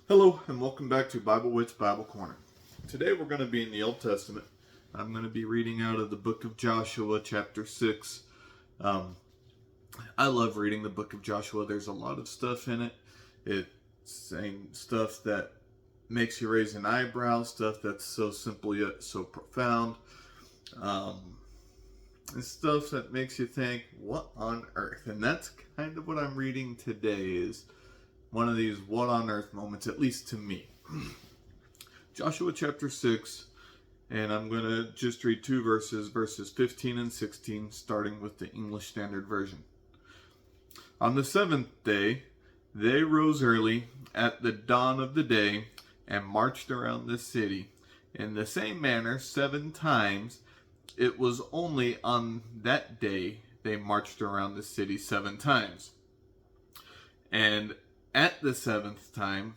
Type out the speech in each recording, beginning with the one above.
Hello, and welcome back to Bible Wits Bible Corner. Today we're going to be in the Old Testament. I'm going to be reading out of the book of Joshua, chapter 6. I love reading the book of Joshua. There's a lot of stuff in it. It's saying stuff that makes you raise an eyebrow, stuff that's so simple yet so profound. It's stuff that makes you think, what on earth? And that's kind of what I'm reading today, is one of these what on earth moments, at least to me. Joshua chapter 6, and I'm going to just read two verses 15 and 16, starting with the English Standard Version. On the seventh day, they rose early at the dawn of the day and marched around the city. In the same manner, 7 times. It was only on that day they marched around the city 7 times. And at the 7th time,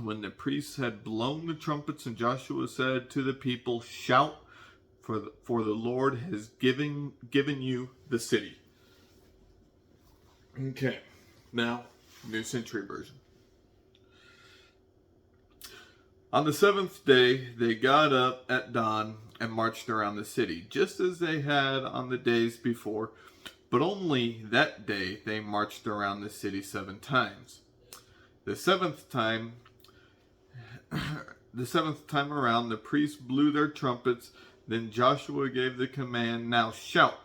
when the priests had blown the trumpets, and Joshua said to the people, "Shout, for the Lord has given you the city." Okay, now, New Century Version. On the 7th day, they got up at dawn and marched around the city, just as they had on the days before, but only that day they marched around the city 7 times. The seventh time around, the priests blew their trumpets. Then Joshua gave the command, "Now shout,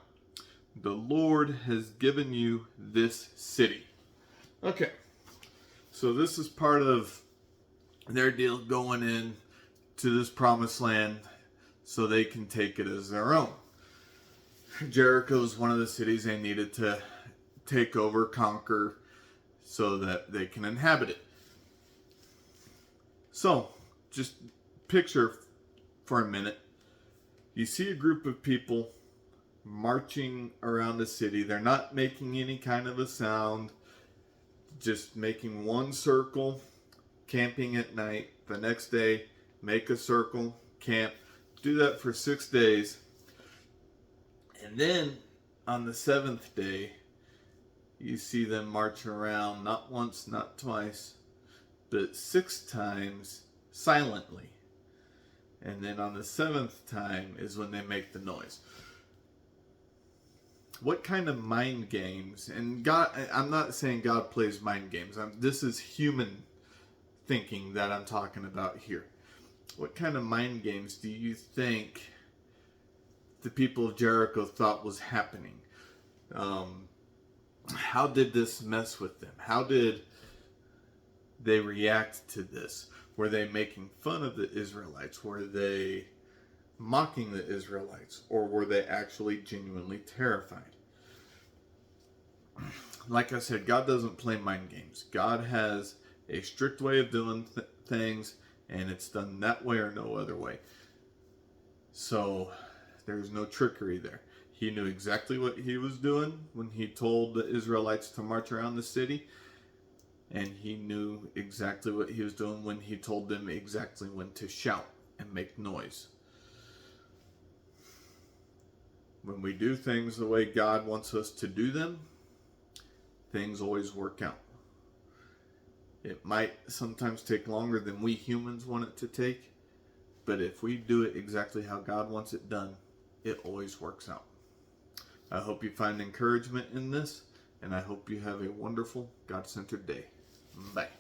the Lord has given you this city." Okay, so this is part of their deal going in to this promised land so they can take it as their own. Jericho is one of the cities they needed to take over, conquer, so that they can inhabit it. So, just picture for a minute. You see a group of people marching around the city. They're not making any kind of a sound, just making one circle, camping at night. The next day, make a circle, camp. Do that for 6 days. And then, on the 7th day, you see them march around, not once, not twice, but 6 times silently. And then on the 7th time is when they make the noise. What kind of mind games? And God, I'm not saying God plays mind games. This is human thinking that I'm talking about here. What kind of mind games do you think the people of Jericho thought was happening? How did this mess with them? How did they react to this? Were they making fun of the Israelites? Were they mocking the Israelites? Or were they actually genuinely terrified? Like I said, God doesn't play mind games. God has a strict way of doing things, and it's done that way or no other way. So there's no trickery there. He knew exactly what he was doing when he told the Israelites to march around the city. And he knew exactly what he was doing when he told them exactly when to shout and make noise. When we do things the way God wants us to do them, things always work out. It might sometimes take longer than we humans want it to take, but if we do it exactly how God wants it done, it always works out. I hope you find encouragement in this, and I hope you have a wonderful, God-centered day. Bye.